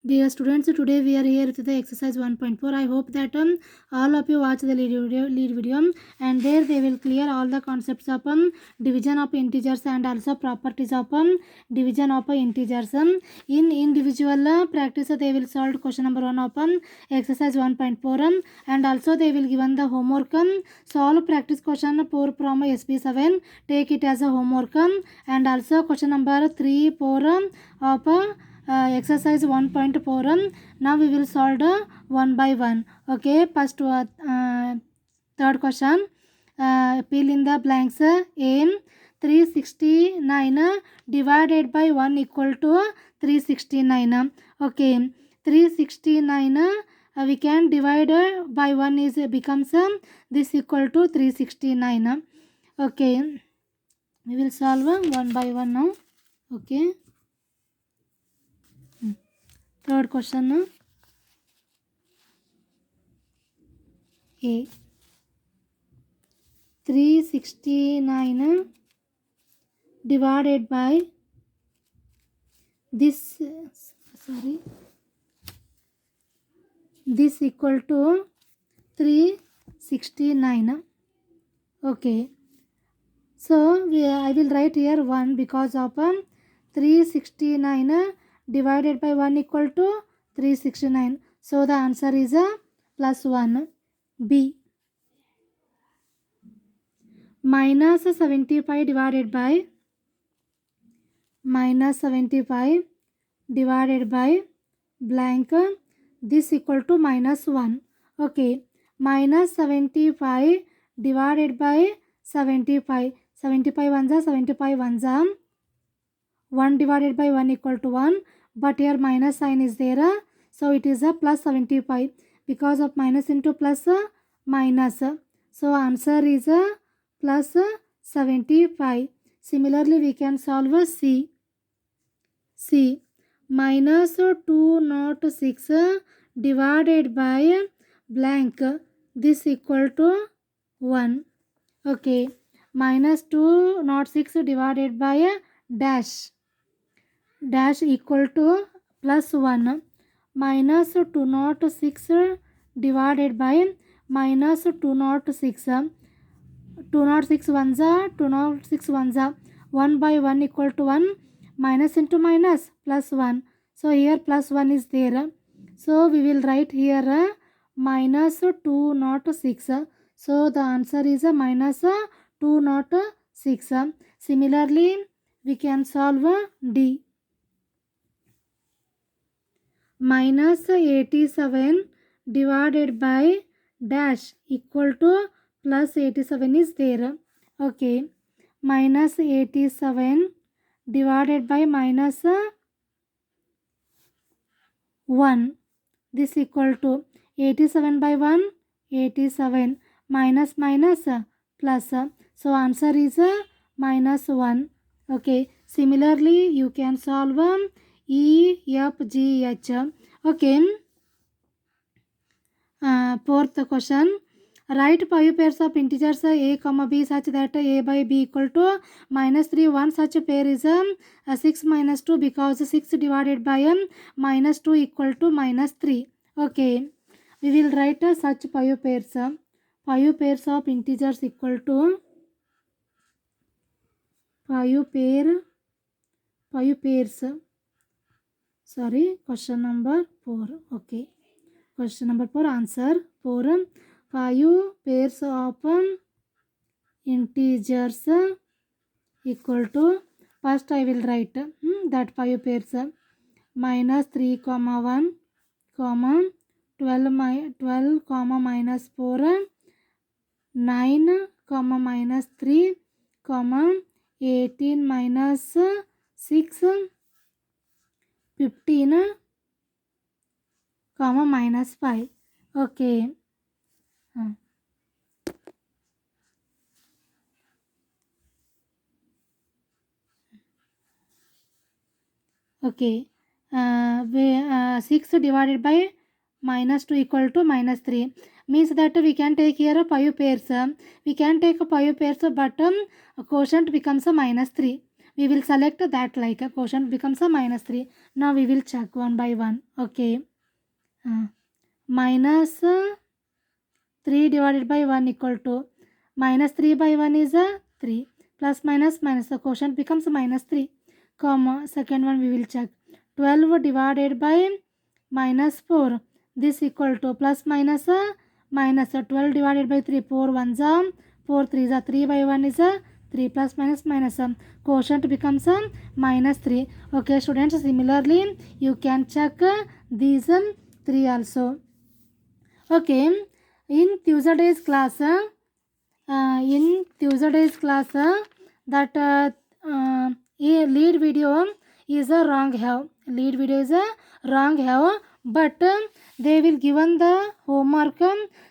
Dear students, today we are here with the exercise 1.4. I hope that all of you watch the lead video and there they will clear all the concepts of division of integers and also properties of division of integers. In individual practice, they will solve question number 1 of exercise 1.4 and also they will given the homework. Solve practice question 4 from SP7. Take it as a homework and also question number 3, 4 of exercise 1.4. Now we will solve one by one. Okay, first third question, fill in the blanks. Aim 369 divided by 1 equal to 369. Okay, 369 we can divide by 1 is becomes this equal to 369. Okay, we will solve one by one now. Okay, third question. A 369 divided by this this equal to 369. Okay, so I will write here 1 because of 369 divided by 1 equal to 369. So the answer is plus 1. B. Minus 75 divided by blank, this equal to minus 1. Okay, minus 75 divided by 75. 75 ones are 75 ones are 1 divided by 1 equal to 1, but here minus sign is there, so it is a plus 75. Because of minus into plus, minus, so answer is a plus 75. Similarly, we can solve C. C. Minus 206 divided by blank, this equal to 1. Okay, minus 206 divided by dash equal to plus 1. Minus 206 divided by minus 206. 206 ones are 206 ones are 1 by 1 equal to 1. Minus into minus plus 1. So here plus 1 is there. So we will write here minus 206. So the answer is minus 206. Similarly, we can solve D. Minus 87 divided by dash equal to plus 87 is there. Okay, minus 87 divided by minus 1, this equal to 87 by 1, 87, minus minus plus, so answer is minus 1. Okay, similarly you can solve E, F, G, H. Okay, fourth question. Write 5 pairs of integers a, b such that a by b equal to minus 3. One such pair is 6 minus 2 because 6 divided by minus 2 equal to minus 3. Okay, we will write such 5 pairs. 5 pairs of integers equal to 5 pairs. Sorry, question number 4. Okay, question number 4, answer 4. 5 pairs of integers equal to, first I will write that 5 pairs, minus 3 comma 1 comma 12 comma minus 4, 9 comma minus 3 comma 18 minus 6, 15 comma minus 5. Okay, okay, 6 divided by minus 2 equal to minus 3 means that we can take here 5 pairs. We can take 5 pairs but quotient becomes a minus 3. we will select that like a quotient becomes a minus 3. Now we will check one by one. Okay. Minus 3 divided by 1 equal to minus 3 by 1 is a 3. Plus minus minus, the quotient becomes minus 3. Comma, second one we will check. 12 divided by minus 4. This equal to plus minus minus 12 divided by 3. 4 ones are 4 3s are 3 by 1 is a 3 plus minus minus quotient becomes minus 3. Okay students, similarly you can check these 3 also. Okay, in Tuesday's class that a lead video is a wrong have, but they will given the homework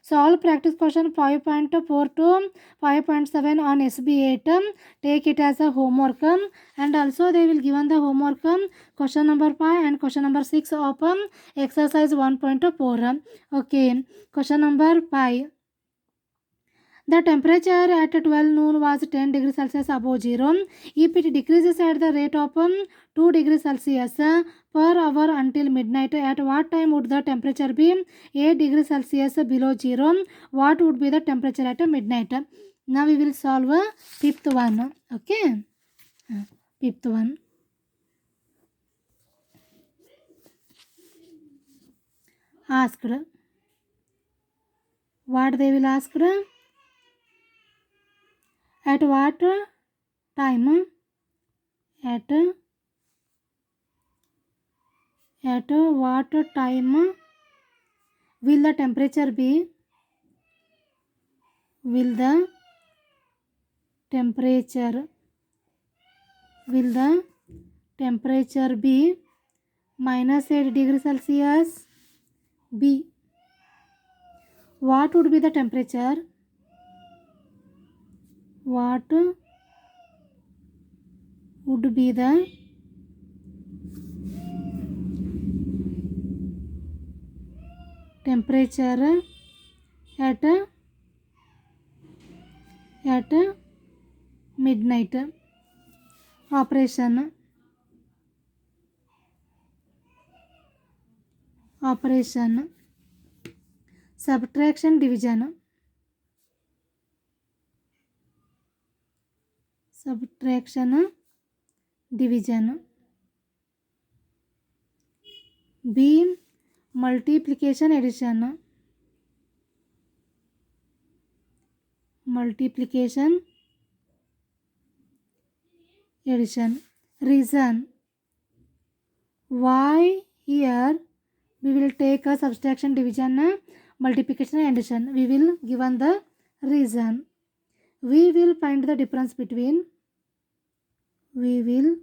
solve practice question 5.4 to 5.7 on SB8. Take it as a homework, and also they will given the homework question number 5 and question number 6 of exercise 1.4. Okay, question number 5. The temperature at 12 noon was 10 degrees Celsius above zero. If it decreases at the rate of 2 degrees Celsius per hour until midnight, at what time would the temperature be 8 degrees Celsius below zero? What would be the temperature at midnight? Now we will solve fifth one. Okay, fifth one. Asked. What they will ask? At what time? At what time will the temperature be? Will the temperature be minus 8 degrees Celsius? B. What would be the temperature? What would be the temperature at midnight? Operation. Subtraction, division. B. Multiplication, addition. Reason. Why here we will take a subtraction, division, multiplication and addition. We will given the reason. We will find the difference between the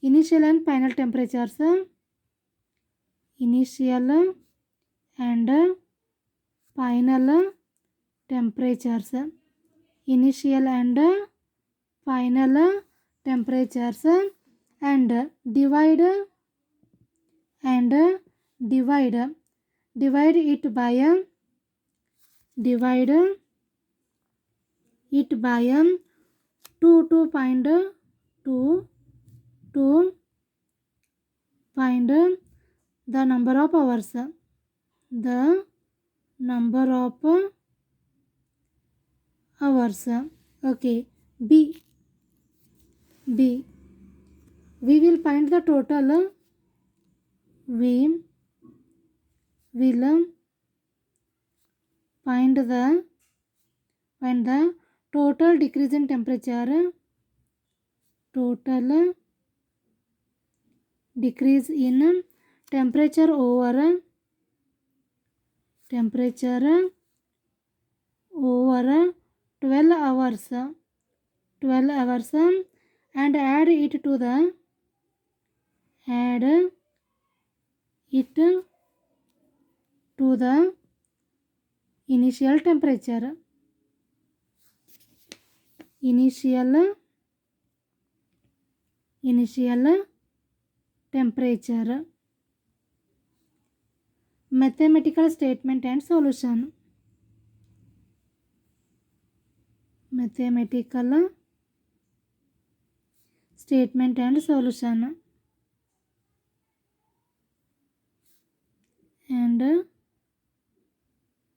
initial and final temperatures. Initial and final temperatures. And divide it by 2 to find the number of hours. Okay. B. We will find the total. We will find the total decrease in temperature. Total decrease in temperature over 12 hours. And add it to the initial temperature. Initial temperature. Mathematical statement and solution. Mathematical statement and solution. And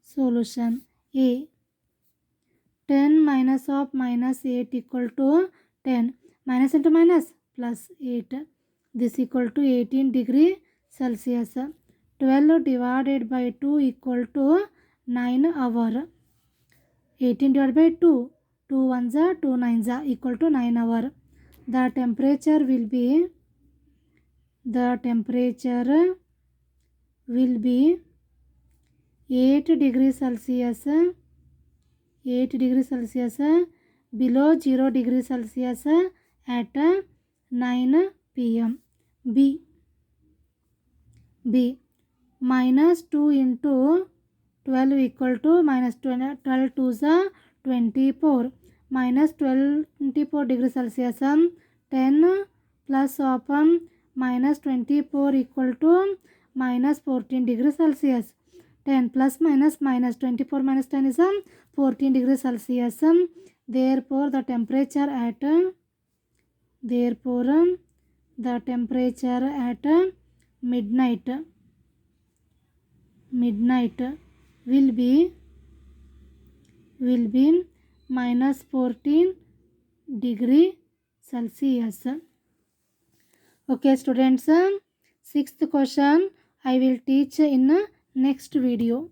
solution. A. 10 minus of minus 8 equal to 10. Minus into minus plus 8. This equal to 18 degree Celsius. 12 divided by 2 equal to 9 hour. 18 divided by 2. 2 ones are 2 nines are equal to 9 hour. The temperature will be 8 degrees Celsius. 8 degrees Celsius below 0 degrees Celsius at 9 p.m. B. Minus 2 into 12 equal to minus 12 2s 24. Minus 24 degrees Celsius 10 plus of minus 24 equal to minus 14 degrees Celsius. 10 plus minus 24 minus 10 is 14 degrees Celsius. Therefore the temperature at midnight will be minus 14 degree Celsius. Okay students, sixth question I will teach in next video.